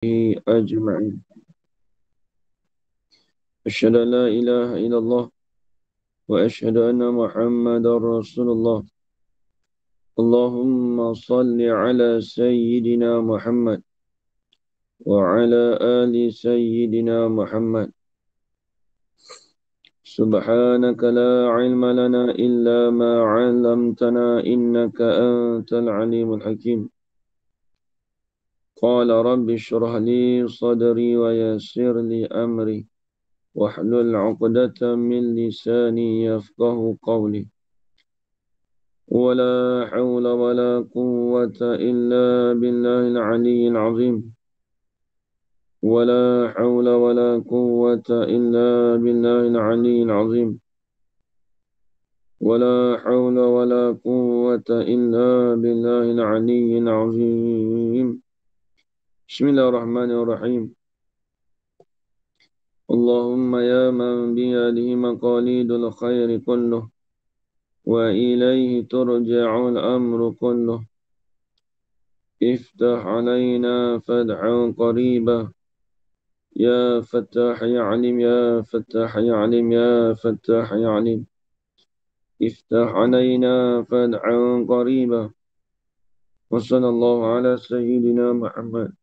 أجمعين. أشهد أن لا إله إلا الله وأشهد أن محمدا رسول الله. اللهم صل على سيدنا محمد وعلى آل سيدنا محمد. سبحانك لا علم لنا إلا ما علمتنا إنك أنت العليم الحكيم. قال رب اشرح لي صدري ويسر لي أمري واحلل عقدة من لساني يفقه قولي. ولا حول ولا قوة إلا بالله العلي العظيم. ولا حول ولا قوة إلا بالله العلي العظيم. ولا حول ولا قوة إلا بالله العلي العظيم. بسم الله الرحمن الرحيم. اللهم يا من بيده مقاليد الخير كله وإليه ترجع الأمر كله. افتح علينا فتحا قريبا يا فتاح يا عليم يا فتاح يا عليم يا فتاح يا عليم. افتح علينا فتحا قريبا. وصلى الله على سيدنا محمد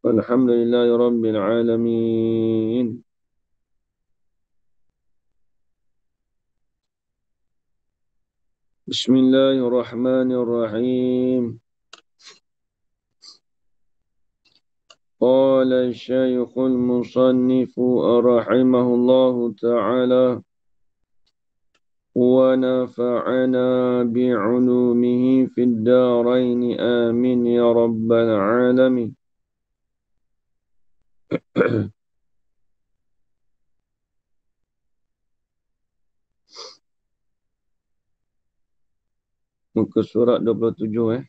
والحمد لله رب العالمين. بسم الله الرحمن الرحيم. قال الشيخ المصنف رحمه الله تعالى ونفعنا بعلومه في الدارين آمين يا رب العالمين. Muka surat 27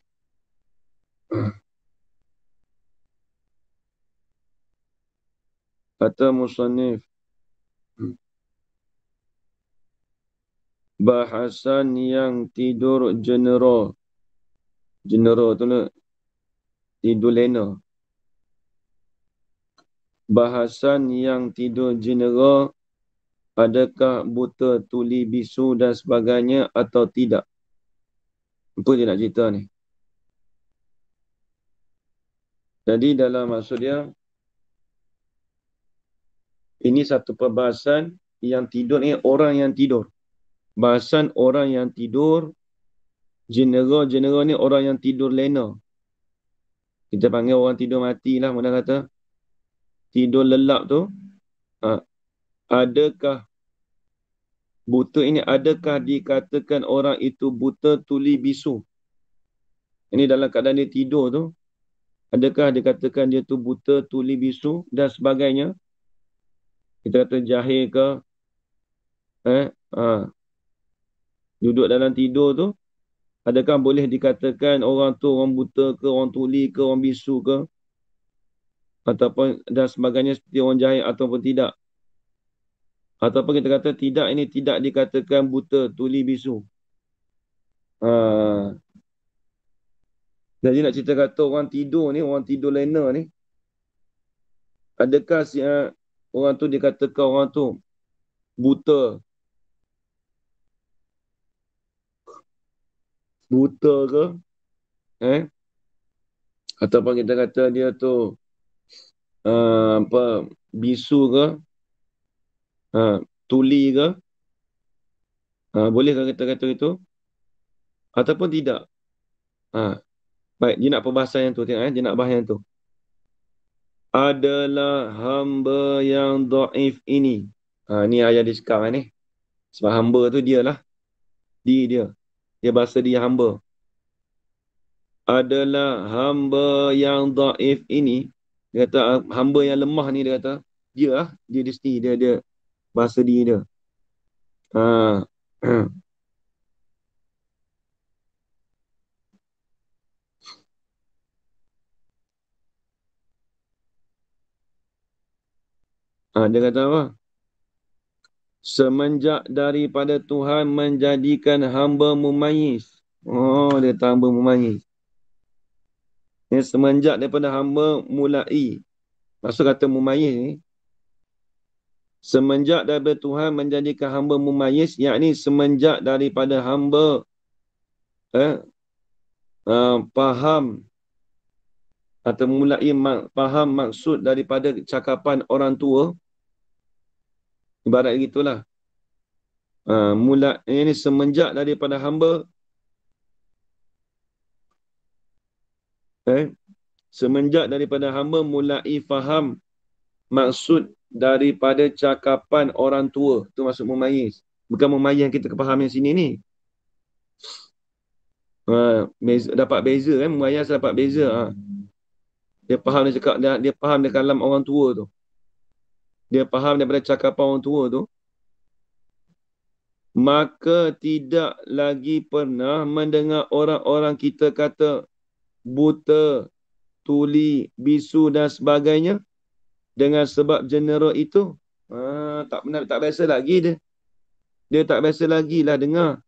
Kata musannif, bahasan yang tidur general. General tu nak tidur lena. Bahasan yang tidur general, adakah buta, tuli, bisu dan sebagainya atau tidak? Apa dia nak cerita ni? Jadi dalam maksud dia, ini satu perbahasan yang tidur ni orang yang tidur. Bahasan orang yang tidur, general ni orang yang tidur lena. Kita panggil orang tidur mati lah, mana kata. Tidur lelap tu, adakah buta ini, adakah dikatakan orang itu buta, tuli, bisu? Ini dalam keadaan dia tidur tu, adakah dikatakan dia tu buta, tuli, bisu dan sebagainya? Kita kata jahil ke, duduk dalam tidur tu, adakah boleh dikatakan orang tu orang buta ke, orang tuli ke, orang bisu ke, ataupun dan sebagainya seperti orang jahil ataupun tidak? Ataupun kita kata tidak, ini tidak dikatakan buta, tuli, bisu. Jadi nak cerita kata orang tidur ni, orang tidur lena ni, adakah orang tu dikatakan orang tu buta? Buta ke? Ataupun kita kata dia tu bisu ke? Tuli ke? Bolehkah kita kata itu? Ataupun tidak? Baik, dia nak perbahasan yang tu. Tengok, dia nak bahas yang tu. Adalah hamba yang dhaif ini. Ni ayat dia sekarang ni. Sebab hamba tu dia lah. Dia. Dia bahasa dia hamba. Adalah hamba yang dhaif ini. Dia kata hamba yang lemah ni, dia kata. Dia lah. Dia sendiri. Dia. Bahasa diri dia. Dia kata apa? Semenjak daripada Tuhan menjadikan hamba mumayyiz. Dia hamba mumayyiz. Semenjak daripada hamba mulai. Maksud kata mumayyiz ni. Semenjak daripada Tuhan menjadikan hamba mumayyiz, yakni semenjak daripada hamba faham atau mulai faham maksud daripada cakapan orang tua, ibarat gitulah. Ini semenjak daripada hamba semenjak daripada hamba mulai faham maksud daripada cakapan orang tua. Itu maksud mumayyiz. Bukan mumayyiz yang kita faham yang sini ni. Dapat beza kan. Mumayyiz dapat beza. Dia faham dia cakap, dia faham dia kalam orang tua tu. Dia faham daripada cakapan orang tua tu. Maka tidak lagi pernah mendengar orang-orang kita kata buta, tuli, bisu dan sebagainya dengan sebab genera itu. Tak biasa lagi dia. Dia tak biasa lagi lah dengar.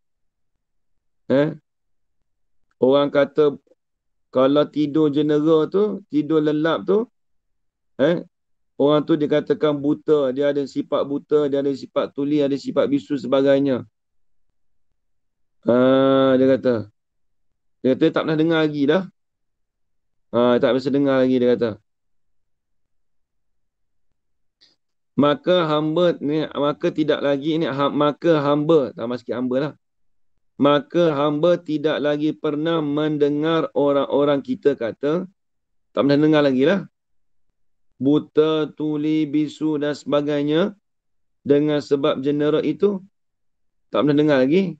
Orang kata kalau tidur genera tu, tidur lelap tu, orang tu dikatakan buta, dia ada sifat buta, dia ada sifat tuli, ada sifat bisu sebagainya. Dia kata tak pernah dengar lagi dah. Tak biasa dengar lagi dia kata. Maka tidak lagi ni, maka hamba, tambah sikit hamba lah. Maka hamba tidak lagi pernah mendengar orang-orang kita kata, tak pernah dengar lagi lah, buta, tuli, bisu dan sebagainya dengan sebab genera itu. Tak pernah dengar lagi.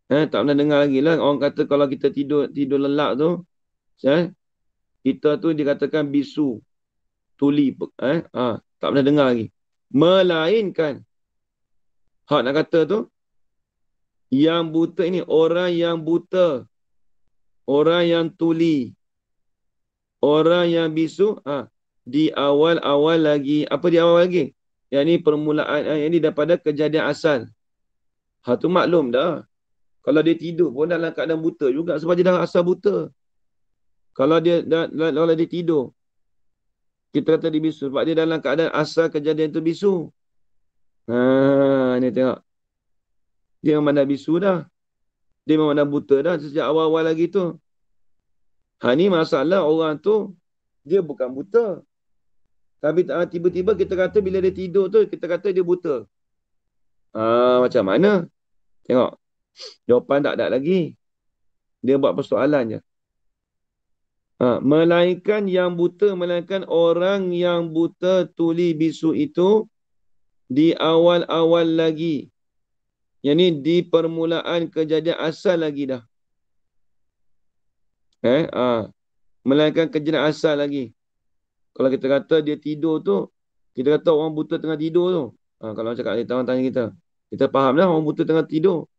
Tak pernah dengar lagi lah. Orang kata kalau kita tidur lelap tu, kita tu dikatakan bisu, tuli. Tak pernah dengar lagi. Melainkan, hak nak kata tu, yang buta ini, orang yang buta, orang yang tuli, orang yang bisu, di awal-awal lagi. Apa di awal lagi? Yang ni permulaan, yang ni daripada kejadian asal. Tu maklum dah. Kalau dia tidur pun dalam keadaan buta juga, sebab dia dah asal buta. Kalau dia tidur, kita kata dia bisu, sebab dia dalam keadaan asal kejadian tu bisu. Ni tengok. Dia memang dah bisu dah. Dia memang dah buta dah sejak awal-awal lagi tu. Ni masalah orang tu, dia bukan buta. Tapi tiba-tiba kita kata bila dia tidur tu, kita kata dia buta. Macam mana? Tengok. Jawapan tak ada lagi. Dia buat persoalan je. Melainkan yang buta, melainkan orang yang buta, tuli, bisu itu di awal-awal lagi. Yang ni di permulaan kejadian asal lagi dah. Melainkan kejadian asal lagi. Kalau kita kata dia tidur tu, kita kata orang buta tengah tidur tu. Kalau cakap ni, orang tanya kita. Kita faham dah orang buta tengah tidur.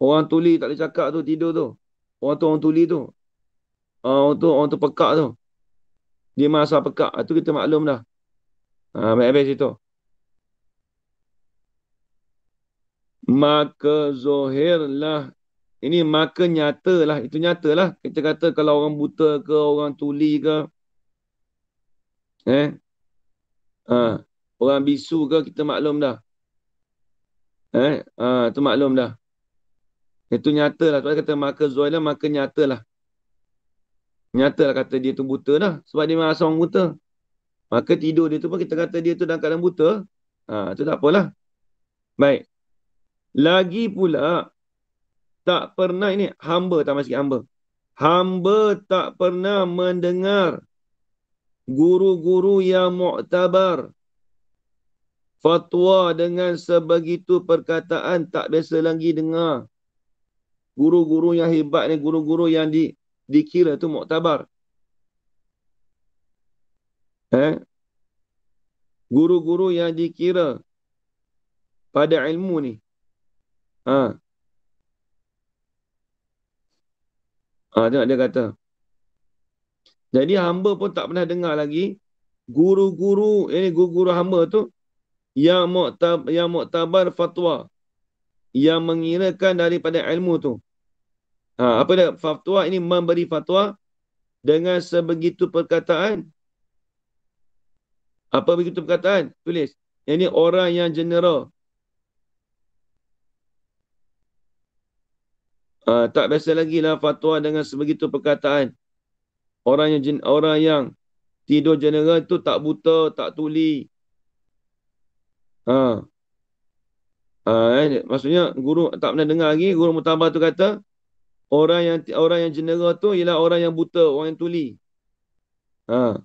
Orang tuli tak boleh cakap tu, tidur tu. Orang tuli tu. Orang tu pekak tu. Dia masa pekak. Itu kita maklum dah. Habis itu. Maka zohirlah. Ini maka nyatalah. Itu nyatalah. Kita kata kalau orang buta ke, orang tuli ke. Orang bisu ke, kita maklum dah. Itu maklum dah. Itu nyatalah. Sebab kata maka zohirlah, maka nyatalah. Nyatalah kata dia tu buta dah. Sebab dia merasa orang buta. Maka tidur dia tu pun kita kata dia tu dalam keadaan buta. Itu tak apalah. Baik. Lagi pula, tak pernah ini, hamba, tambah sikit hamba. Hamba tak pernah mendengar guru-guru yang muktabar fatwa dengan sebegitu perkataan, tak biasa lagi dengar. Guru-guru yang hebat ni, guru-guru yang dikira tu muktabar. Guru-guru yang dikira pada ilmu ni. Tengok dia kata. Jadi hamba pun tak pernah dengar lagi guru-guru, ini guru-guru hamba tu yang muktabar fatwa, yang mengirakan daripada ilmu tu. Apa dia fatwa ini? Memberi fatwa dengan sebegitu perkataan. Apa begitu perkataan? Tulis. Yang ini orang yang general. Tak biasa lagi lah fatwa dengan sebegitu perkataan. Orang yang tidur general tu tak buta, tak tuli. Ha. Maksudnya guru tak pernah dengar lagi, guru muktabar tu kata orang yang general tu ialah orang yang buta, orang yang tuli. Ha.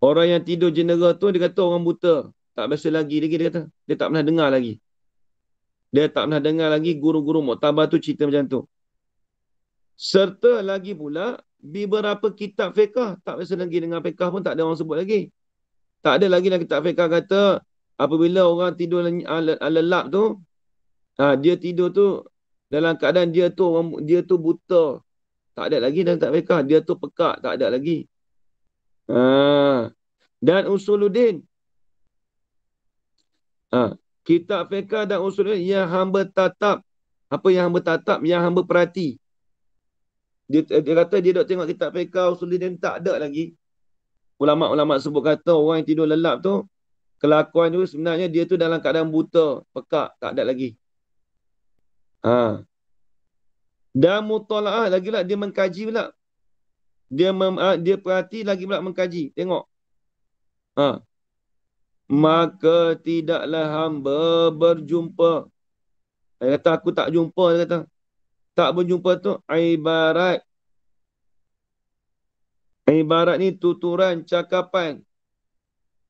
Orang yang tidur general tu dia kata orang buta. Tak biasa lagi dia kata. Dia tak pernah dengar lagi. Dia tak pernah dengar lagi guru-guru muktabar tu cerita macam tu. Serta lagi pula beberapa kitab fiqah. Tak biasa lagi dengar fiqah pun tak ada orang sebut lagi. Tak ada lagi lah kitab fiqah kata apabila orang tidur lelap tu, dia tidur tu dalam keadaan dia tu buta. Tak ada lagi dalam kitab fiqah. Dia tu pekak. Tak ada lagi. Dan usuluddin. Kitab fiqah dan usuluddin yang hamba tatap. Apa yang hamba tatap? Yang hamba perhati. Dia kata dia dok tengok kitab fiqah usuluddin tak ada lagi. Ulama-ulama sebut kata orang yang tidur lelap tu, kelakuan tu sebenarnya dia tu dalam keadaan buta, pekak, tak ada lagi. Dan mutalaah lagi lah, dia mengkaji pula. Dia perhati lagi pula mengkaji. Tengok. Maka tidaklah hamba berjumpa. Dia kata aku tak jumpa, dia kata. Tak berjumpa tu ibarat. Ibarat ni tuturan cakapan.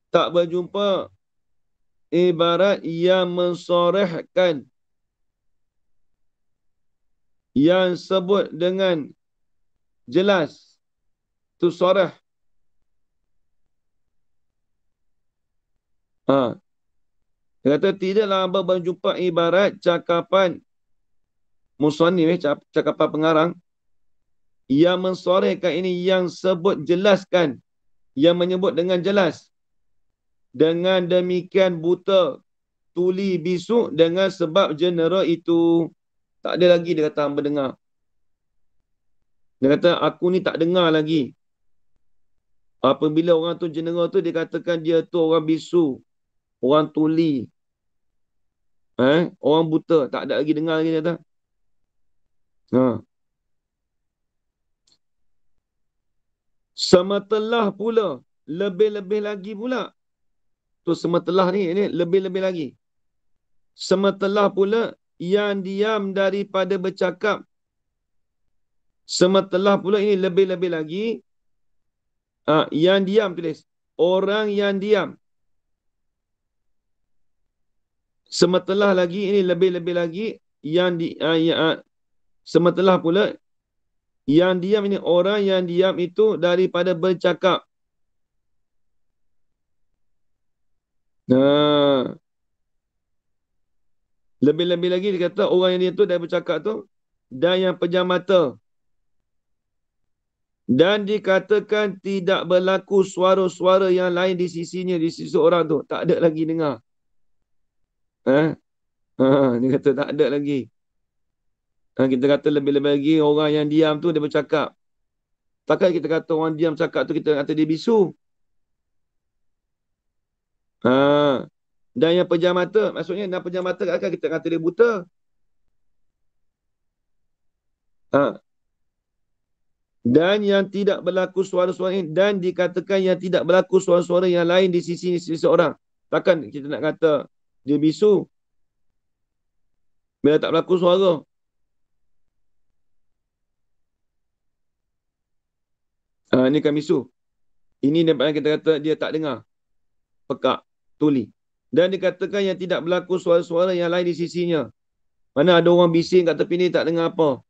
Tak berjumpa ibarat yang mensorehkan. Yang sebut dengan jelas. Tu soreh. Dia kata tidaklah hamba berjumpa ibarat cakapan musannif, cakapan pengarang yang mensorehkan ini, yang sebut jelaskan, yang menyebut dengan jelas. Dengan demikian buta, tuli, bisu dengan sebab genera itu. Tak ada lagi dia kata hamba dengar. Dia kata aku ni tak dengar lagi. Apabila orang tu genera tu dia katakan dia tu orang bisu, orang tuli, orang buta, tak ada lagi dengar lagi dia kata. Semetelah pula, lebih-lebih lagi pula. Tu semetelah ni lebih-lebih lagi. Semetelah pula yang diam daripada bercakap. Semetelah pula ini lebih-lebih lagi. Yang diam tulis. Orang yang diam. Semetelah lagi ini lebih-lebih lagi. Semetelah pula yang diam ini, orang yang diam itu daripada bercakap. Lebih-lebih lagi dia kata orang yang diam tu dari bercakap tu. Dan yang pejam mata. Dan dikatakan tidak berlaku suara-suara yang lain di sisinya, di sisi orang tu. Tak ada lagi dengar. Dia kata tak ada lagi. Kita kata lebih-lebih lagi orang yang diam tu dia bercakap. Takkan kita kata orang diam cakap tu kita kata dia bisu. Dan yang pejam mata, maksudnya yang pejam mata kan kita kata dia buta. Dan yang tidak berlaku suara-suara ini, dan dikatakan yang tidak berlaku suara-suara yang lain di sisi orang. Takkan kita nak kata dia bisu bila tak berlaku suara. Ini kan bisu. Ini nampak kita kata dia tak dengar. Pekak, tuli. Dan dikatakan yang tidak berlaku suara-suara yang lain di sisinya. Mana ada orang bising kat tepi ni tak dengar apa.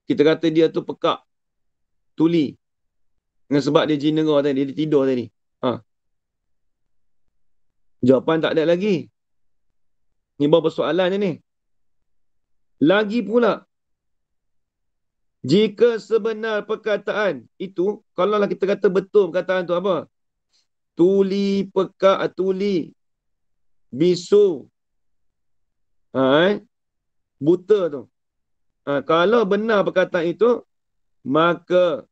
Kita kata dia tu pekak, tuli. Dengan sebab dia jinera tadi, dia tidur tadi. Jawapan tak ada lagi. Ni bawa persoalan ni. Lagi pula, jika sebenar perkataan itu, kalaulah kita kata betul perkataan tu apa? Tuli, pekak, tuli, bisu, buta tu. Kalau benar perkataan itu, maka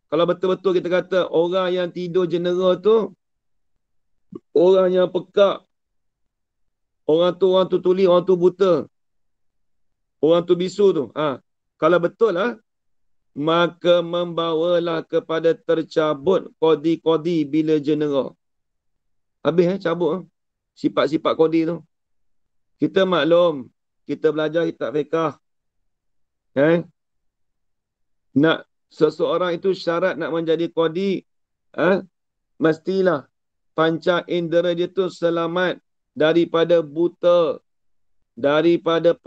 Kalau betul-betul kita kata orang yang tidur general tu, orang yang pekak, orang tu tuli, orang tu buta, orang tu bisu tu. Kalau betul lah, maka membawalah kepada tercabut kodi-kodi bila general. Habis cabut sifat-sifat kodi tu. Kita maklum, kita belajar kitab fiqah. Nak seseorang itu syarat nak menjadi kodi, mestilah panca indera dia tu selamat daripada buta, daripada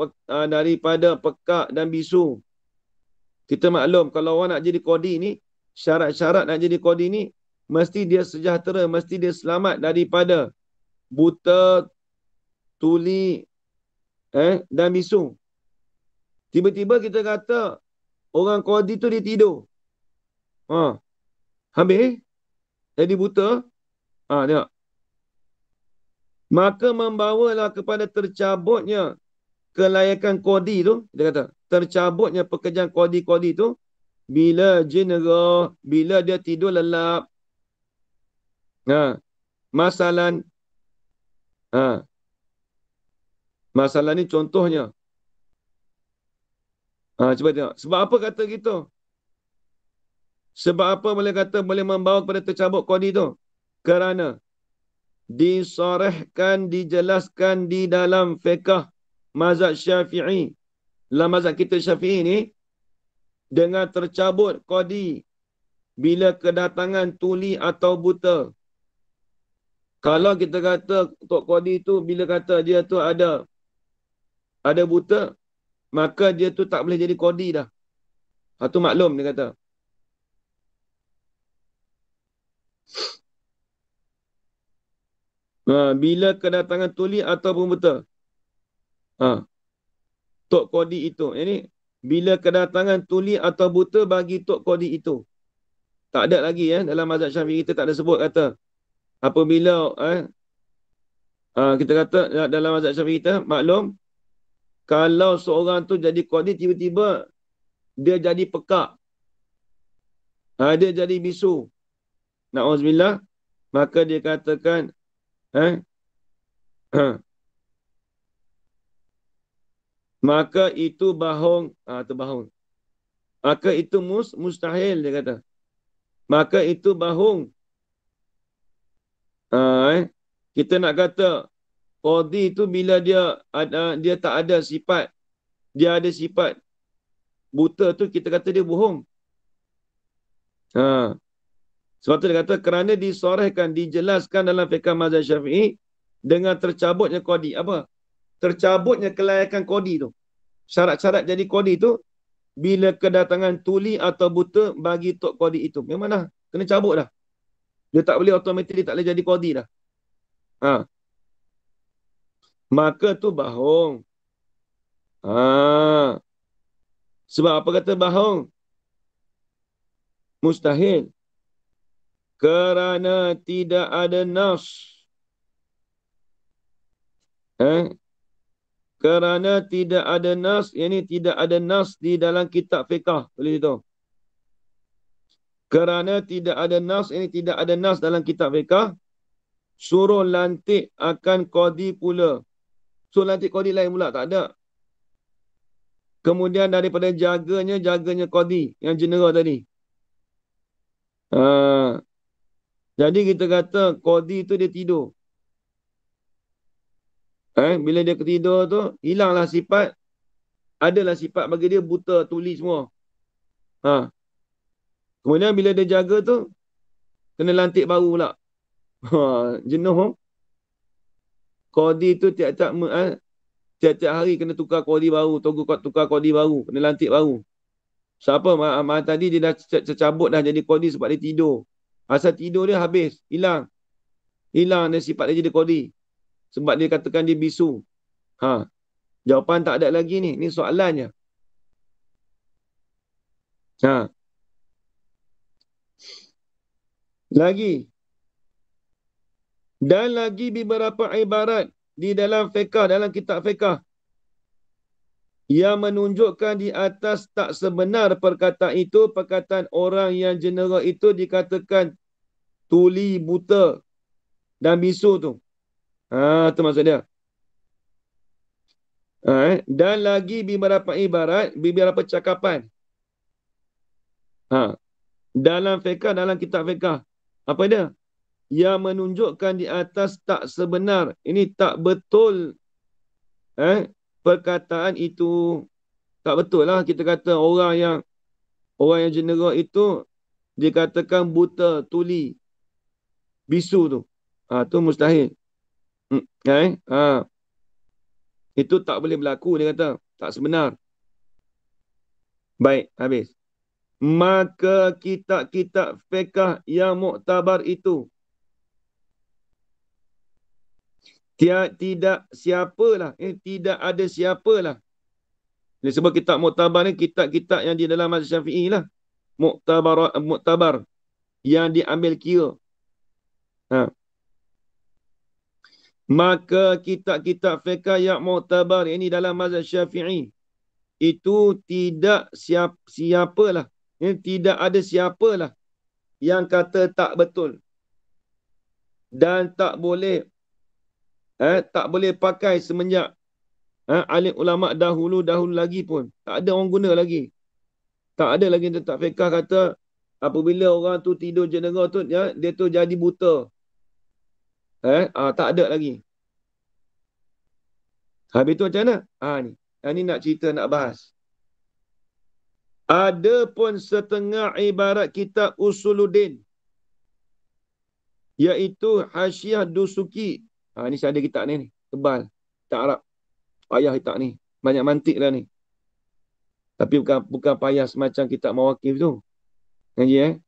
pekak dan bisu. Kita maklum kalau orang nak jadi kodi ni, syarat-syarat nak jadi kodi ni, mesti dia sejahtera, mesti dia selamat daripada buta, tuli, dan bisu. Tiba-tiba kita kata orang kodi tu dia tidur. Habis jadi buta. Tengok. Maka membawalah kepada tercabutnya kelayakan kodi tu, dia kata, tercabutnya pekerjaan kodi-kodi tu bila general, bila dia tidur lelap. Masalah masalah ni contohnya. Cuba tengok. Sebab apa kata gitu? Sebab apa boleh kata boleh membawa kepada tercabut kodi tu? Kerana disorehkan, dijelaskan di dalam fiqh mazhab Syafi'i. Dalam mazhab kita Syafi'i ni, dengan tercabut kodi bila kedatangan tuli atau buta. Kalau kita kata Tok Kodi tu bila kata dia tu ada buta, maka dia tu tak boleh jadi kodi dah. Itu maklum dia kata. Bila kedatangan tuli ataupun buta. Tok Kodi itu. Ini bila kedatangan tuli atau buta bagi Tok Kodi itu. Tak ada lagi dalam mazhab Syafi'i kita tak ada sebut kata apabila kita kata dalam mazhab Syafi'i kita maklum kalau seorang tu jadi kodi tiba-tiba dia jadi pekak. Dia jadi bisu. Na'udzubillah. Maka dia katakan maka itu bahong. Bahong. Maka itu mustahil dia kata. Maka itu bahong. Kita nak kata kodi itu bila dia tak ada sifat, dia ada sifat buta tu kita kata dia bohong. Sebab tu dia kata kerana disorehkan, dijelaskan dalam fiqh mazhab Syafi'i dengan tercabutnya kodi. Apa? Tercabutnya kelayakan kodi tu. Syarat-syarat jadi kodi tu bila kedatangan tuli atau buta bagi tok kodi itu. Memang dah kena cabut dah. Dia tak boleh automatik, dia tak boleh jadi kodi dah. Maka tu bahong. Sebab apa kata bahong? Mustahil. Kerana tidak ada nas. Kerana tidak ada nas, ini tidak ada nas di dalam kitab fiqh. Tulis itu. Kerana tidak ada nas, ini tidak ada nas dalam kitab fiqh. Suruh lantik akan kodi pula. Suruh lantik kodi lain pula, tak ada. Kemudian daripada jaganya kodi yang general tadi. Jadi kita kata kodi tu dia tidur. Bila dia tidur tu, hilanglah sifat. Adalah sifat bagi dia buta, tuli semua. Kemudian bila dia jaga tu, kena lantik baru pula. Jenuh. Kodi tu tiap-tiap hari kena tukar kodi baru, tukar kodi baru, kena lantik baru. Siapa? Tadi dia dah tercabut dah jadi kodi sebab dia tidur. Asal tidur dia habis, hilang. Hilang dia sifat dia jadi kodi. Sebab dia katakan dia bisu. Jawapan tak ada lagi ni. Ni soalannya. Lagi. Dan lagi beberapa ibarat di dalam fiqh, dalam kitab fiqh. Yang menunjukkan di atas tak sebenar perkataan itu, perkataan orang yang jenera itu dikatakan tuli, buta dan bisu tu. Tu maksud dia. Dan lagi beberapa ibarat, beberapa cakapan. Dalam fiqh, dalam kitab fiqh. Apa dia? Yang menunjukkan di atas tak sebenar. Ini tak betul. Perkataan itu tak betul lah. Kita kata orang yang jenera itu dikatakan buta, tuli, bisu tu. Tu mustahil. Itu tak boleh berlaku, dia kata. Tak sebenar. Baik, habis. Maka kitab-kitab fiqh yang muktabar itu tidak siapalah, tidak ada siapalah. Ini sebab kitab muktabar ni kitab-kitab yang di dalam mazhab Syafi'i lah. Muktabar yang diambil kira. Maka kitab-kitab fiqh yang muktabar ini dalam mazhab Syafi'i itu tidak siapalah. Tidak ada siapalah yang kata tak betul. Dan tak boleh pakai semenjak alim ulama dahulu lagi pun. Tak ada orang guna lagi. Tak ada lagi tetap fiqh kata apabila orang tu tidur jenera tu, dia tu jadi buta. Tak ada lagi. Habis tu macam mana? Ni. Yang ni nak cerita, nak bahas. Ada pun setengah ibarat kitab Usuluddin. Iaitu Hasyiah Dusuki. Ni saya ada kitab ni. Tebal. Kitab Arab. Payah kitab ni. Banyak mantik lah ni. Tapi bukan payah semacam kitab Mawakif tu. Ngaji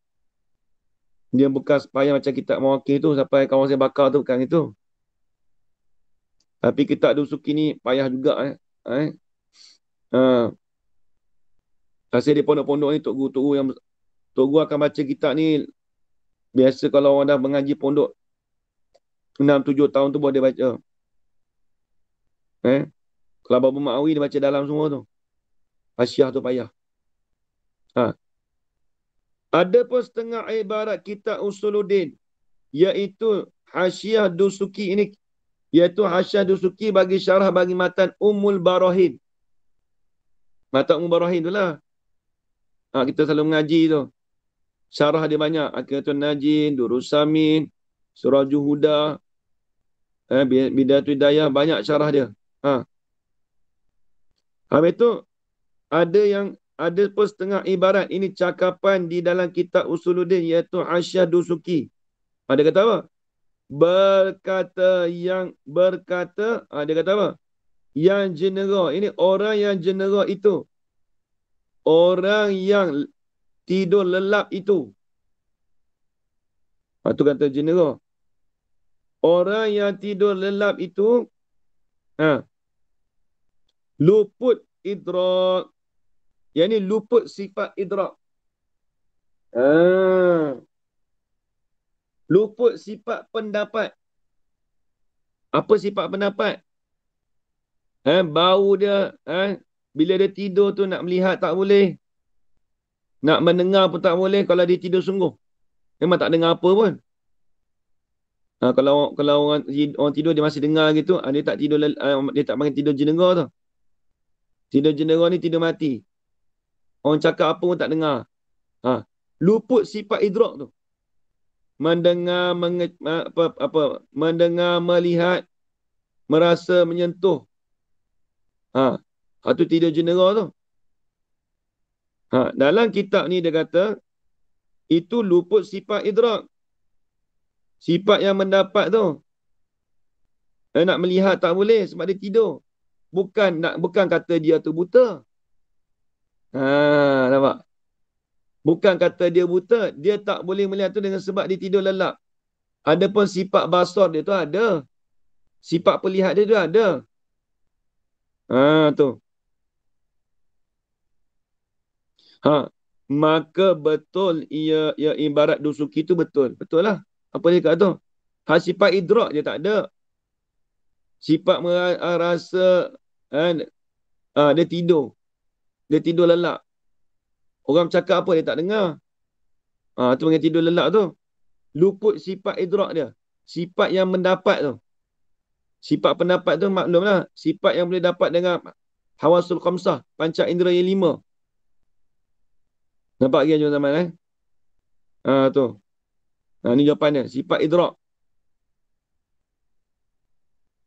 Dia bukan payah macam kitab Mawakif tu. Sampai kawan saya bakar tu. Bukan itu. Tapi kitab Dusuki ni payah juga. Rasa di pondok-pondok ni Tok Guru akan baca kitab ni. Biasa kalau orang dah mengaji pondok 6-7 tahun tu baru dia baca. Kalau Babu Ma'awi dia baca dalam semua tu. Hasyiah tu payah. Ada pun setengah ibarat kitab Usuluddin. Iaitu Hasyiah Dusuki ini. Iaitu Hasyiah Dusuki bagi syarah bagi matan Ummul Barahin. Matan Ummul Barahin tu lah. Kita selalu mengaji tu. Syarah dia banyak. Aqidatun Najin, Durus Samin, Surajul Huda, Bidayatul Hidayah, banyak syarah dia. Habis tu, ada pun setengah ibarat. Ini cakapan di dalam kitab Usuluddin, iaitu Hasyiah Dusuki. Dia kata apa? Dia kata apa? Yang jenera. Ini orang yang jenera itu. Orang yang tidur lelap itu. Itu kata jenera. Orang yang tidur lelap itu luput idrak. Yang ni luput sifat idrak. Luput sifat pendapat. Apa sifat pendapat? Bau dia, bila dia tidur tu nak melihat tak boleh. Nak mendengar pun tak boleh kalau dia tidur sungguh. Memang tak dengar apa pun. Kalau orang tidur dia masih dengar gitu, dia tak tidur, dia tak panggil tidur jenera tu. Tidur jenera ni tidur mati. Orang cakap apa pun tak dengar. Luput sifat idrak tu. Mendengar, mendengar, melihat, merasa, menyentuh. Itu tidur jenera tu. Dalam kitab ni dia kata, itu luput sifat idrak. Sifat yang mendapat tu. Nak melihat tak boleh sebab dia tidur. Bukan kata dia tu buta. Nampak? Bukan kata dia buta. Dia tak boleh melihat tu dengan sebab dia tidur lelap. Adapun sifat basar dia tu ada. Sifat pelihat dia tu ada. Tu. Maka betul ia ibarat Dusuki tu betul. Betul lah. Apa dia kata tu? Sifat idrak dia tak ada. Sifat merasa Dia tidur. Dia tidur lelak. Orang cakap apa dia tak dengar. Tu panggil tidur lelak tu. Luput sifat idrak dia. Sifat yang mendapat tu. Sifat pendapat tu maklumlah. Sifat yang boleh dapat dengan hawasul khamsah. Panca indera yang 5. Nampak lagi tuan-tuan tu. Ni jawapannya. Sifat idrak.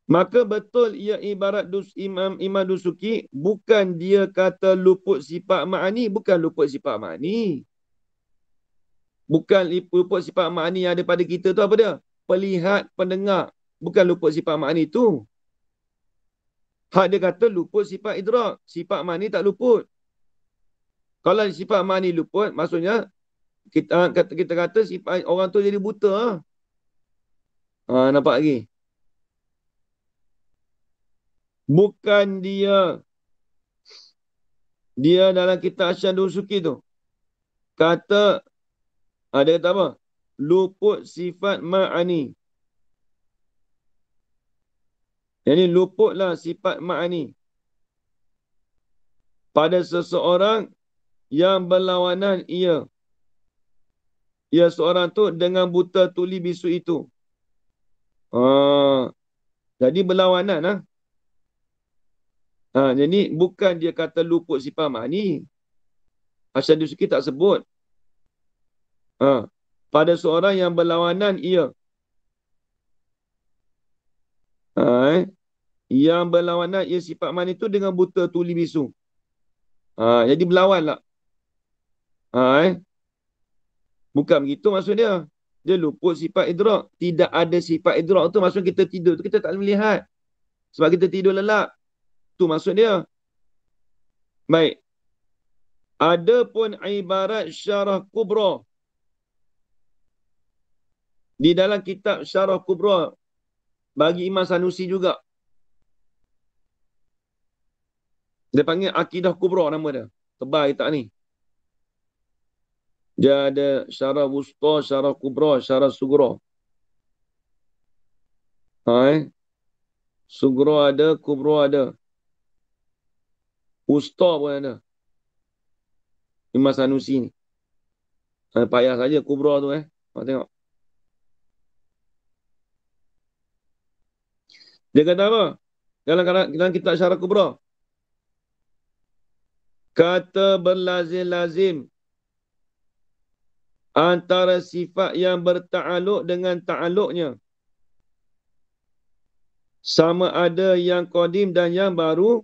Maka betul ia ibarat Imam Dusuki. Bukan dia kata luput sifat ma'ani. Bukan luput sifat ma'ani. Bukan luput sifat ma'ani yang ada pada kita tu apa dia? Pelihat, pendengar. Bukan luput sifat ma'ani tu. Hak dia kata luput sifat idrak. Sifat ma'ani tak luput. Kalau sifat ma'ani luput, maksudnya kita kata sifat orang tu jadi buta. Nampak lagi? Bukan dia dalam kitab Asyadun Suki tu. Kata, dia kata apa? Luput sifat ma'ani. Jadi luputlah sifat ma'ani. Pada seseorang yang berlawanan ia. Ia seorang tu dengan buta tuli bisu itu. Jadi berlawanan lah. Jadi bukan dia kata luput sifat ma'ani. Asyadun Suki tak sebut. Pada seorang yang berlawanan ia. Yang berlawanan ia sifat ma'ani tu dengan buta tuli bisu. Jadi berlawan lah. Bukan begitu maksud dia. Dia luput sifat idrak. Tidak ada sifat idrak tu maksud kita tidur tu kita tak boleh melihat. Sebab kita tidur lelap. Tu maksud dia. Baik. Ada pun ibarat syarah kubra. Di dalam kitab syarah kubra. Bagi Imam Sanusi juga. Dia panggil Akidah Kubra nama dia. Tebal kitab ni. Dia ada syarah wusta, syarah kubra, syarah sugra. Sugra ada, kubra ada. Wusta pun ada. Imam Sanusi ni. Payah saja kubra tu tengok. Dia kata apa? Dalam kitab syarah kubra. Kata berlazim-lazim antara sifat yang berta'aluk dengan ta'aluknya. Sama ada yang qadim dan yang baru.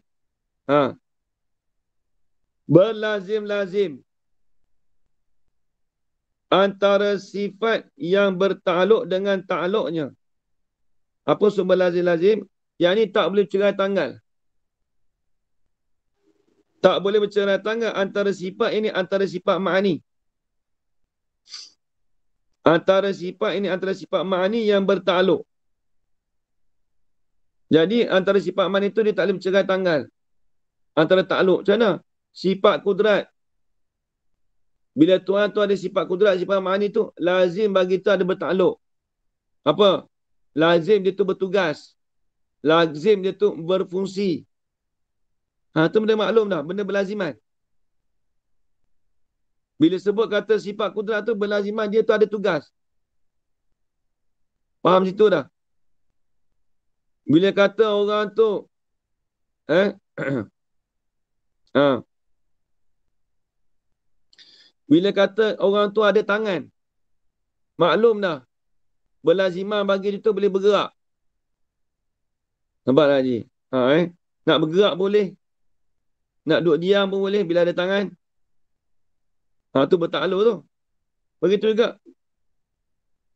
Berlazim-lazim antara sifat yang berta'aluk dengan ta'aluknya. Apa maksud berlazim-lazim? Yang ni tak boleh bercerai tanggal. Tak boleh bercerai tanggal antara sifat ini antara sifat ma'ani. Antara sifat ini antara sifat ma'ani yang berta'aluk. Jadi antara sifat ma'ani itu dia tak boleh bercerai tanggal. Antara ta'aluk. Macam mana? Sifat kudrat. Bila Tuhan tu ada sifat kudrat, sifat ma'ani tu, lazim bagi kita ada berta'aluk. Apa? Lazim dia tu bertugas. Lazim dia tu berfungsi. Tu benda maklum dah. Benda berlaziman. Bila sebut kata sifat kudrat tu berlaziman, dia tu ada tugas. Faham situ dah? Bila kata orang tu bila kata orang tu ada tangan, maklum dah. Berlaziman bagi dia tu boleh bergerak. Nampak tak Haji? Nak bergerak boleh. Nak duduk diam pun boleh bila ada tangan. Tu bertakluk tu. Begitu juga.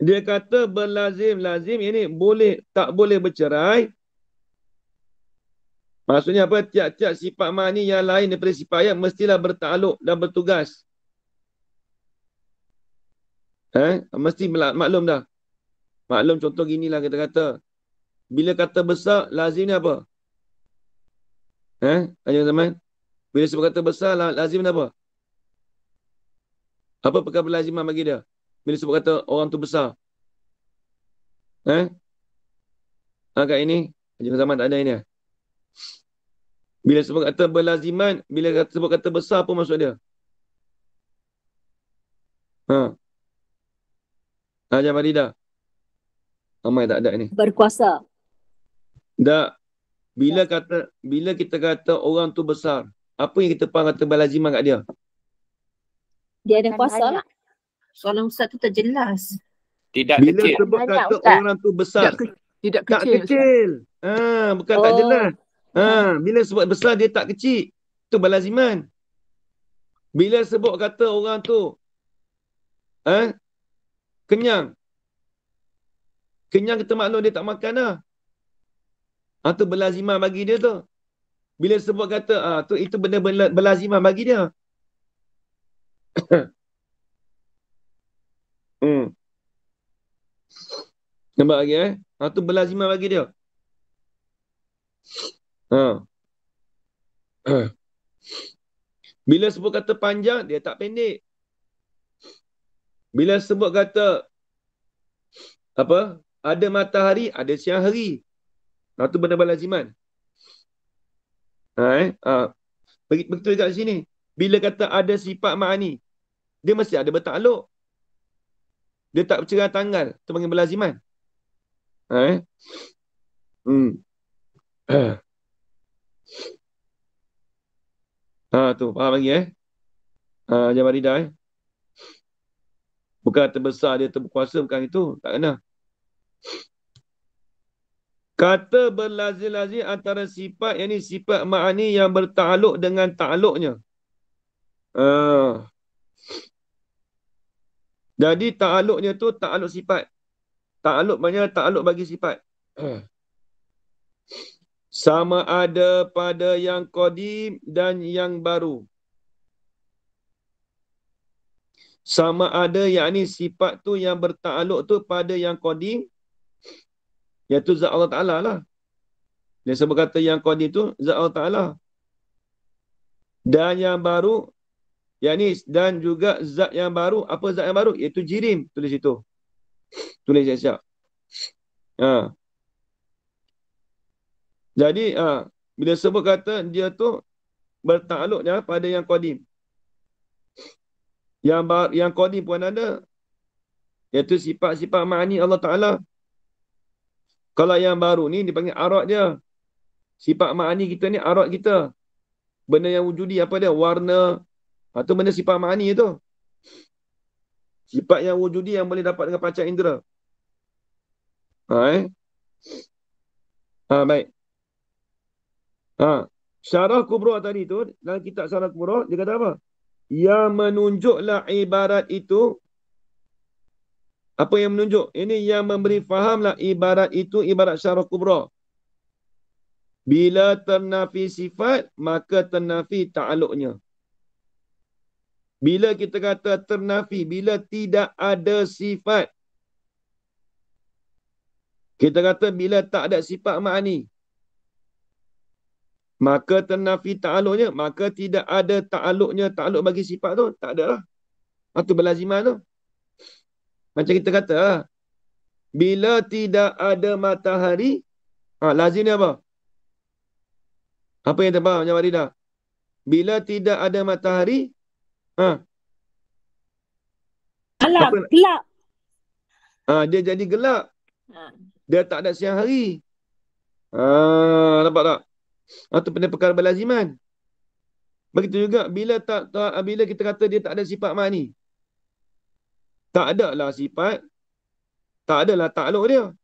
Dia kata berlazim-lazim ini boleh tak boleh bercerai. Maksudnya apa? Tiap-tiap sifat ma'ani yang lain daripada sifat ayat mestilah bertakluk dan bertugas. Mesti maklum dah. Maklum contoh ginilah kita kata. Bila kata besar, lazim ni apa? Tanya teman. Bila sebut kata besar, lazim ni apa? Apa perkara berlaziman bagi dia? Bila sebut kata orang tu besar. Kat ini, Haji Zaman tak ada ini. Bila sebut kata berlaziman, bila sebut kata besar, apa maksud dia? Ha. Hajar Farida. Ramai tak ada ni. Berkuasa. Tak. Bila kita kata orang tu besar, apa yang kita faham kata berlaziman kat dia? Dia ada Kan kuasa banyak. lah. Soalan Ustaz tu tak jelas. Tidak Bila kecil. sebut Banyak, kata Ustaz. orang tu besar, Tidak tak kecil. kecil. Bukan tak Oh. jelas. Bila sebut besar, dia tak kecil. Itu berlaziman. Bila sebut kata orang tu kenyang. Kenyang kita maklum dia tak makan lah. Itu berlaziman bagi dia tu. Bila sebut kata itu benda berlaziman bagi dia. Nampak lagi itu berlaziman bagi dia. Bila sebut kata panjang, dia tak pendek. Bila sebut kata ada matahari, ada siang hari. Itu benda berlaziman. Begitu juga di sini. Bila kata ada sifat ma'ani, dia mesti ada bertakluk. Dia tak bercerah tanggal. Itu panggil berlaziman. Tu faham lagi Hajar Farida Bukan terbesar dia terberkuasa, bukan itu. Tak kena. Kata berlazim-lazim antara sifat, yang ni sifat ma'ani yang bertakluk dengan takluknya. Jadi takluknya tu takluk sifat. Takluk maknanya takluk bagi sifat. Sama ada pada yang qadim dan yang baru. Sama ada, yakni sifat tu yang bertakluk tu pada yang qadim, iaitu zat Allah Ta'ala lah. Dia sebut kata yang qadim tu zat Allah Ta'ala. Dan yang baru, yakni dan juga zat yang baru. Apa zat yang baru? Iaitu jirim. Tulis itu. Tulis siap-siap. Jadi bila sebut kata dia tu bertakluknya pada yang qadim. Yang qadim pun ada, iaitu sifat-sifat ma'ani Allah Ta'ala. Kalau yang baru ni dipanggil arat dia. Sifat ma'ani kita ni arat kita. Benda yang wujudi apa dia? Warna. Itu benda sifat ma'ani itu. Sifat yang wujudi yang boleh dapat dengan panca indera. Baik. Syarah Kubra tadi tu, dalam kitab Syarah Kubra, dia kata apa? Yang menunjuklah ibarat itu. Apa yang menunjuk? Ini yang memberi fahamlah ibarat itu, ibarat Syarah Kubra. Bila ternafi sifat, maka ternafi ta'aluknya. Bila kita kata ternafi, bila tidak ada sifat. Kita kata bila tak ada sifat ma'ani. Maka ternafi ta'aluknya, maka tidak ada ta'aluknya. Ta'aluk bagi sifat tu, tak ada lah. Itu berlaziman tu. Macam kita kata, bila tidak ada matahari, lazim ni apa? Apa yang terfaham, Hajar Farida? Bila tidak ada matahari, Gelap. dia jadi gelap. Dia tak ada siang hari. Nampak tak? Itu perkara berlaziman. Begitu juga bila kita kata dia tak ada sifat ma'ani. Tak adalah sifat, tak adalah takluk dia.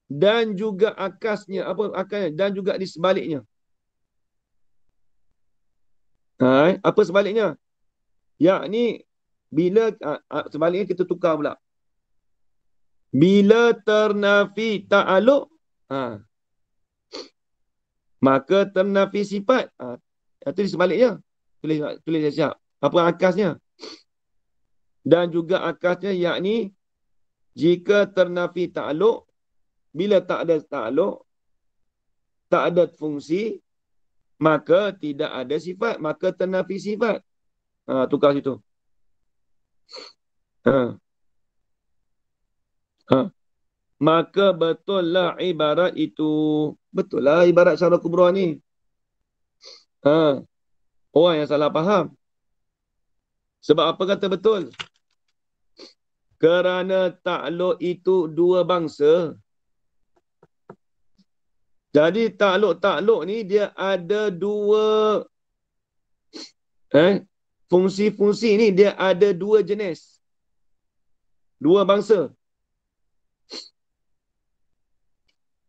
Dan juga akasnya, akasnya? Dan juga di sebaliknya. Apa sebaliknya? Yakni bila sebaliknya kita tukar pula. Bila ternafi ta'aluk, maka ternafi sifat. Itu di sebaliknya. Tulis siap. Apa akasnya? Dan juga akasnya, yakni jika ternafi ta'aluk, bila tak ada ta'aluk, tak ada fungsi, maka tidak ada sifat. Maka ternafi sifat. Tukar situ. Maka betullah ibarat itu. Betul lah ibarat Syarah Kubra ni. Ha, orang yang salah faham. Sebab apa kata betul? Kerana takluk itu dua bangsa. Jadi takluk-takluk ni dia ada dua fungsi-fungsi ni dia ada dua jenis. Dua bangsa.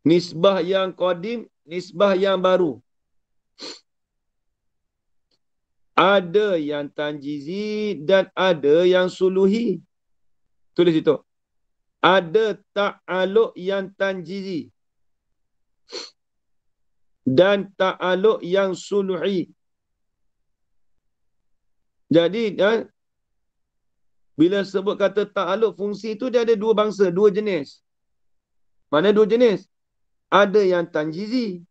Nisbah yang qadim, nisbah yang baru. Ada yang tanjizi dan ada yang suluhi. Tulis itu. Ada ta'aluk yang tanjizi dan ta'aluk yang suluhi. Jadi, bila sebut kata ta'aluk fungsi itu, dia ada dua bangsa, dua jenis. Mana dua jenis? Ada yang tanjizi.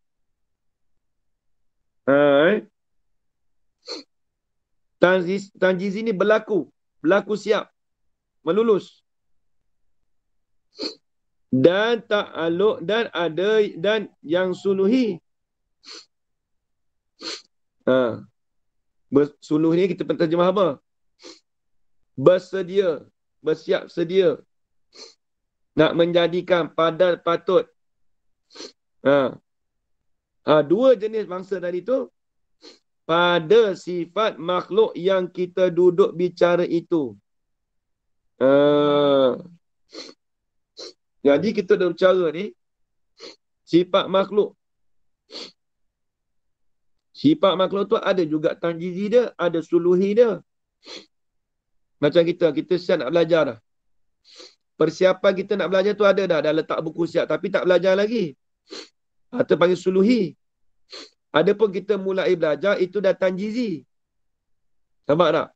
Tanjizi ni berlaku. Berlaku siap. Melulus. Dan ta'aluk dan ada dan yang suluhi. Suluh ni kita terjemah apa? Bersedia, bersiap sedia. Nak menjadikan padal patut. Dua jenis bangsa tadi tu pada sifat makhluk yang kita duduk bicara itu. Jadi kita dah bicara ni sifat makhluk. Sifat makhluk tu ada juga tanjizi dia, ada suluhi dia. Macam kita siap nak belajar dah. Persiapan kita nak belajar tu ada dah letak buku siap tapi tak belajar lagi. Atau panggil suluhi. Adapun kita mulai belajar, itu dah tanjizi. Nampak tak?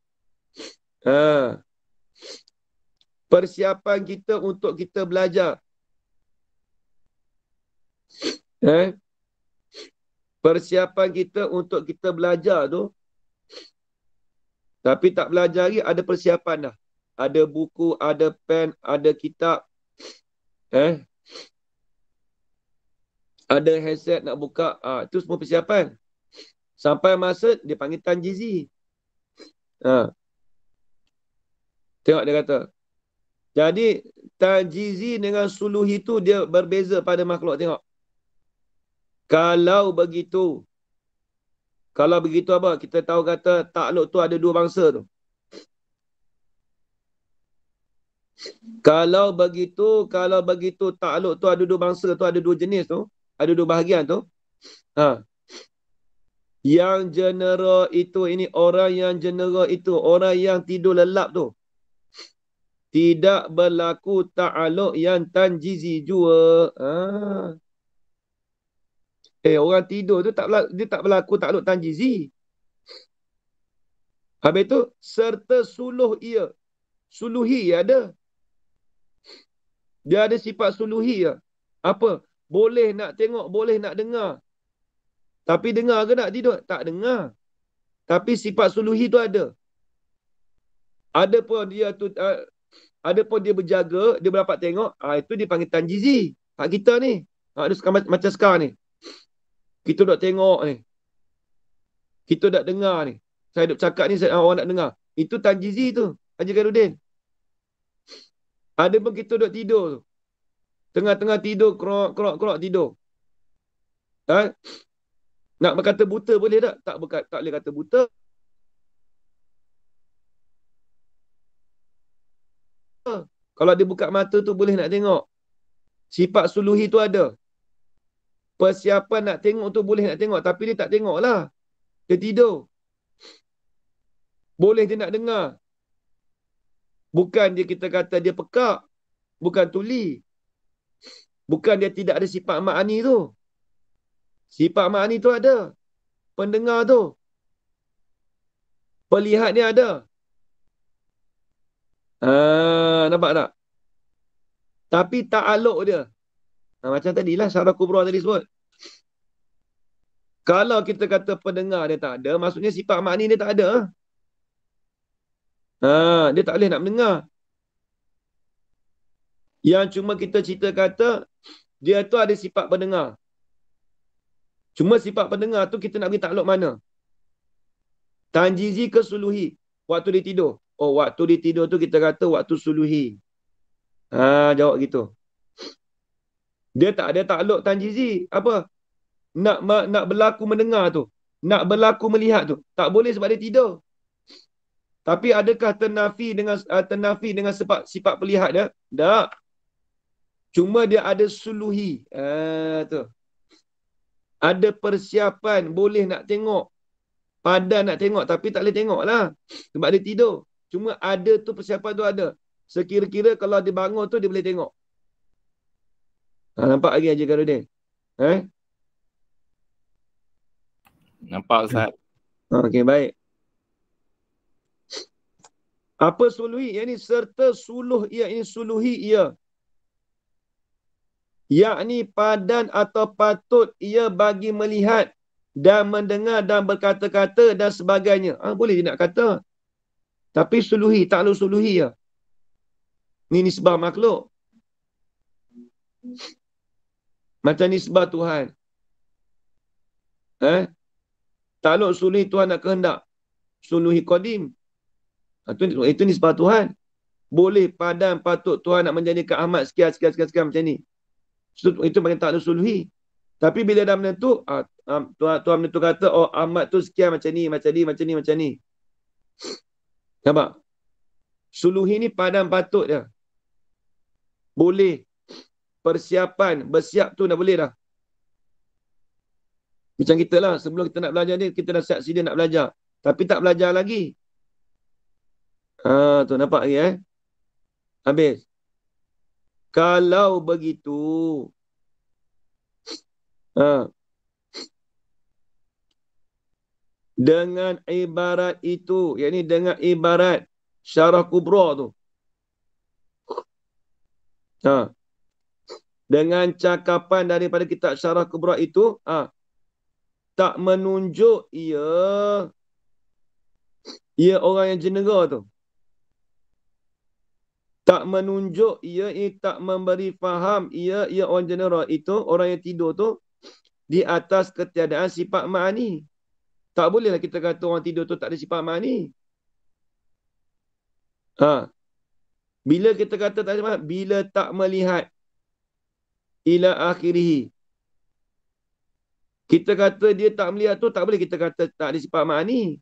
Persiapan kita untuk kita belajar. Persiapan kita untuk kita belajar tu, tapi tak belajar lagi, ada persiapan dah. Ada buku, ada pen, ada kitab. Ada headset nak buka. Itu semua persiapan. Sampai masa dia panggil tanjizi. Tengok dia kata. Jadi tanjizi dengan suluhi itu dia berbeza pada makhluk. Tengok. Kalau begitu apa? Kita tahu kata takluk tu ada dua bangsa tu. Kalau begitu takluk tu ada dua bangsa tu, ada dua jenis tu, ada dua bahagian tu. Yang general itu, ini orang yang general itu, orang yang tidur lelap tu. Tidak berlaku ta'aluk yang tanjizi jua. Orang tidur tu dia tak berlaku ta'aluk tanjizi. Habis tu, serta suluhi ada. Dia ada sifat suluhi ya. Apa? Boleh nak tengok, boleh nak dengar. Tapi dengar ke tak tidur? Tak dengar. Tapi sifat suluhi tu ada. Adapun dia berjaga, dia dapat tengok, itu dia panggil tanjizi. Hak kita ni. Dia macam sekarang ni. Kita duk tengok ni. Kita duk dengar ni. Saya duk cakap ni, orang nak dengar. Itu tanjizi tu. Haji Khairuddin. Ada pun kita duk tidur tu. Tengah-tengah tidur, krok tidur. Nak berkata buta boleh tak? Tak boleh kata buta. Kalau dia buka mata tu boleh nak tengok. Sifat suluhi tu ada. Persiapan nak tengok tu boleh nak tengok. Tapi dia tak tengok lah. Dia tidur. Boleh dia nak dengar. Bukan dia kita kata dia pekak. Bukan tuli. Bukan dia tidak ada sifat ma'ani tu. Sifat ma'ani tu ada. Pendengar tu. Pelihat ni ada. Nampak tak? Tapi ta'aluk dia. Macam tadilah Syarah Kubra tadi sebut. Kalau kita kata pendengar dia tak ada, maksudnya sifat makni dia tak ada. Dia tak boleh nak mendengar. Yang cuma kita cerita kata, dia tu ada sifat pendengar. Cuma sifat pendengar tu kita nak beri takluk mana? Tanjizi ke suluhi? Waktu dia tidur. Oh, waktu dia tidur tu kita kata waktu suluhi. Jawab gitu. Dia tak ada takluk tanjizi. Apa? Nak berlaku mendengar tu. Nak berlaku melihat tu. Tak boleh sebab dia tidur. Tapi adakah ternafi dengan sifat pelihat dia? Tak. Cuma dia ada suluhi. Tu. Ada persiapan boleh nak tengok. Padan nak tengok tapi tak boleh tengok lah. Sebab dia tidur. Cuma ada tu, persiapan tu ada. Sekira-kira kalau dia bangun tu dia boleh tengok. Nampak lagi Haji Karudin? Nampak Ustaz. Okey, baik. Apa suluhi? Yang ini serta suluh ia. Ini suluhi ia. Yakni padan atau patut ia bagi melihat dan mendengar dan berkata-kata dan sebagainya. Boleh dia nak kata. Tapi suluhi, takluk suluhi ya. Ini nisbah makhluk. Macam nisbah Tuhan. Takluk suluhi Tuhan nak kehendak. Suluhi qadim. Itu nisbah Tuhan. Boleh padan patut Tuhan nak menjadikan Ahmad sekian macam ni. Itu bagi takluk suluhi. Tapi bila dah menentu, Tuhan menentu kata, oh Ahmad tu sekian macam ni. Nampak? Suluhi ni padan patut dia. Boleh. Persiapan, bersiap tu dah boleh dah. Macam kita lah, sebelum kita nak belajar ni, kita dah siap sedia nak belajar. Tapi tak belajar lagi. Tu nampak lagi Habis. Kalau begitu, dengan ibarat itu, yakni dengan ibarat syarah kubra tu. Dengan cakapan daripada kitab syarah kubra itu, tak menunjuk ia orang yang jenera tu. Tak menunjuk ia tak memberi faham ia orang jenera itu, orang yang tidur tu, di atas ketiadaan sifat ma'ani. Tak bolehlah kita kata orang tidur tu tak ada sifat ma'ani. Bila kita kata tak ada sifat, bila tak melihat ila akhirih. Kita kata dia tak melihat tu, tak boleh kita kata tak ada sifat ma'ani.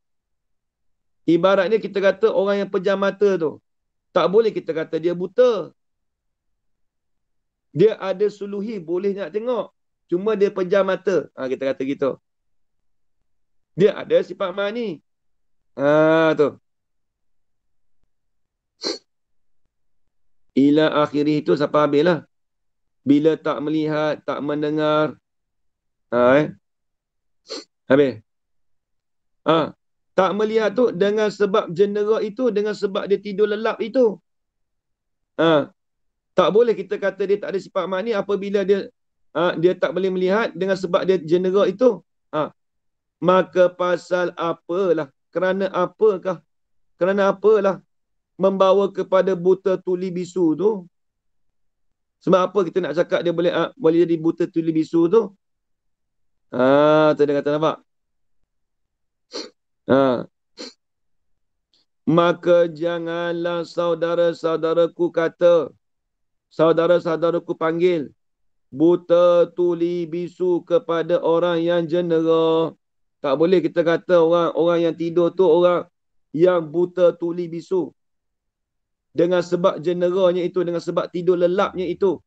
Ibaratnya kita kata orang yang pejam mata tu, tak boleh kita kata dia buta. Dia ada suluhi, boleh nak tengok. Cuma dia pejam mata. Kita kata gitu. Dia ada sifat ma'ani. Tu. Ila akhirih itu sampai habis lah. Bila tak melihat, tak mendengar. Habis. Tak melihat tu dengan sebab jenera itu, dengan sebab dia tidur lelap itu. Tak boleh kita kata dia tak ada sifat ma'ani apabila dia tak boleh melihat dengan sebab dia jenera itu. Maka pasal apalah? Kerana apakah? Kerana apalah membawa kepada buta tuli bisu tu? Sebab apa kita nak cakap dia boleh jadi buta tuli bisu tu? Tu dia kata, nampak? Maka janganlah saudara-saudaraku kata, saudara-saudaraku panggil buta tuli bisu kepada orang yang jenera. Tak boleh kita kata orang yang tidur tu orang yang buta tuli bisu. Dengan sebab jeneranya itu, dengan sebab tidur lelapnya itu.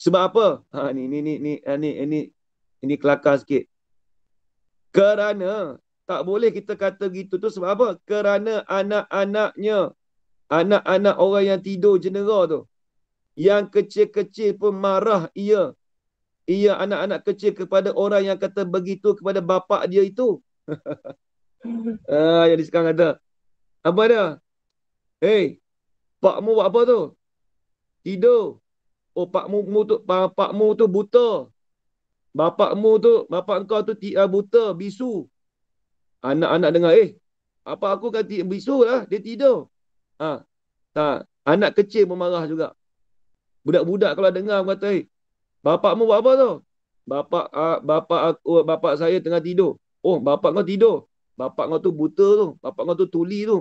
Sebab apa? Ini kelakar sikit. Kerana tak boleh kita kata gitu tu sebab apa? Kerana anak-anak orang yang tidur jenera tu, yang kecil-kecil pun marah ia anak-anak kecil kepada orang yang kata begitu kepada bapa dia itu. Jadi sekarang kata, apa dia? Pakmu buat apa tu? Tidur. Oh, pakmu tu buta. Bapa engkau tu buta, bisu. Anak-anak dengar, apa aku kata bisu lah, dia tidur. Tak. Anak kecil pun marah juga. Budak-budak kalau dengar kata, bapakmu buat apa tu? Bapa saya tengah tidur. Oh, bapa kau tidur. bapak kau tu buta tu, bapak kau tu tuli tu.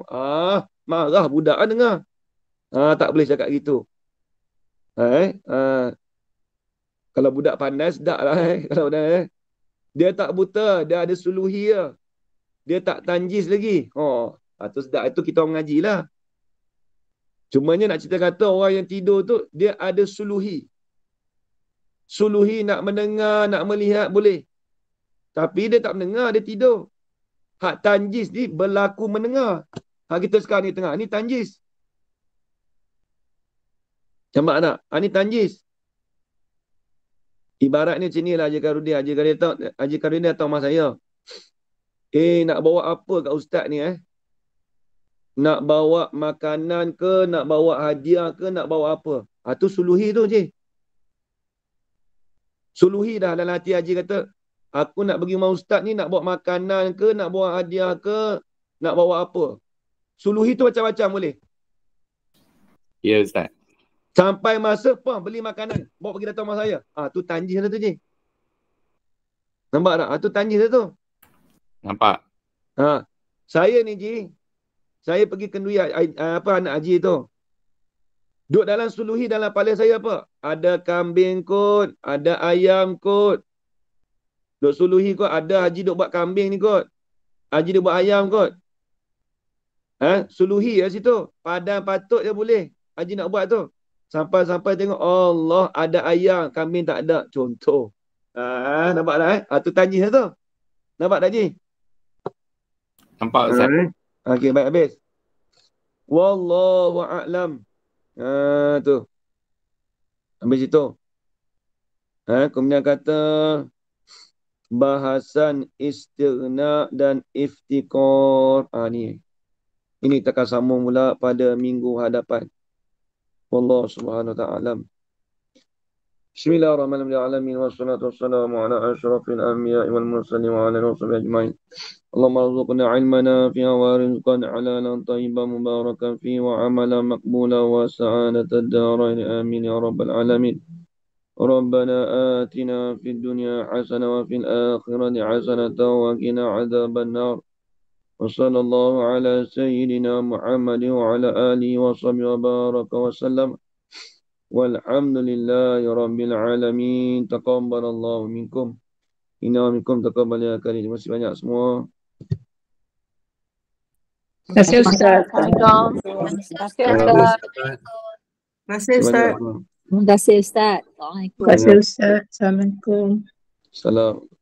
Marah budak kan dengar. Tak boleh cakap gitu. Kalau budak pandai sedap lah. Kalau budak, dia tak buta, dia ada suluhi dia. Dia tak tanjis lagi. Tu sedap, itu kita orang mengaji lah. Cumanya nak cerita kata orang yang tidur tu, dia ada suluhi. Suluhi nak mendengar, nak melihat boleh. Tapi dia tak mendengar, dia tidur. Hak tanjis ni berlaku mendengar. Kita sekarang ni tengah, ni tanjis. Nampak tak? Ni tanjis. Ibaratnya macam ni lah Haji Karudin. Haji Karudin datang rumah saya. Nak bawa apa kat ustaz ni Nak bawa makanan ke, nak bawa hadiah ke, nak bawa apa? Tu suluhi tu je. Suluhi dah dalam hati Haji kata, aku nak pergi rumah ustaz ni, nak bawa makanan ke, nak bawa hadiah ke, nak bawa apa? Suluhi tu macam-macam boleh. Ya, Ustaz. Sampai masa, beli makanan. Bawa pergi datang rumah saya. Tu tanjis tu je. Nampak tak? Tu tanjis tu. Nampak. Saya ni Ji, saya pergi kenduri anak Haji tu. Duduk dalam suluhi dalam kepala saya apa? Ada kambing kot, ada ayam kot. Duduk suluhi kot, ada Haji duduk buat kambing ni kot. Haji duduk buat ayam kot. Suluhi kat situ. Padang patut je boleh. Haji nak buat tu. Sampai tengok Allah ada ayam, kambing tak ada. Contoh. Nampak tak tu tanjis tu. Nampak tak Haji? Nampak Ustaz. Okey, baik habis. Wallahu a'lam. Tu. Habis itu. Kemudian kata bahasan istighna dan iftikar. Ni. Ini kita akan sambung pula pada minggu hadapan. Wallahu subhanahu wa ta'ala. Bismillahirrahmanirrahim. Wassalatu wassalamu ala asyrafil anbiya'i wal mursalin wa ala alihi washabihi ajma'in. Allahumma arzuqna ilman nafi'an wa rizqan halalan tayyiban mubarakan fihi wa amalan maqbulan wa sa'adatan darain. Amin ya rabbal alamin. ربنا آتنا في الدنيا حسنة وفي الآخرة حسنة وقنا عذاب النار وصلى الله على سيدنا محمد وعلى آله وصحبه وبارك وسلم والحمد لله رب العالمين. تقبل الله منكم inna minkum taqabbal ya karim. Terima kasih banyak semua. Terima kasih Ustaz. Terima kasih Ustaz. Terima kasih Ustaz. Assalamualaikum. Terima kasih Ustaz. Assalamualaikum. Salam.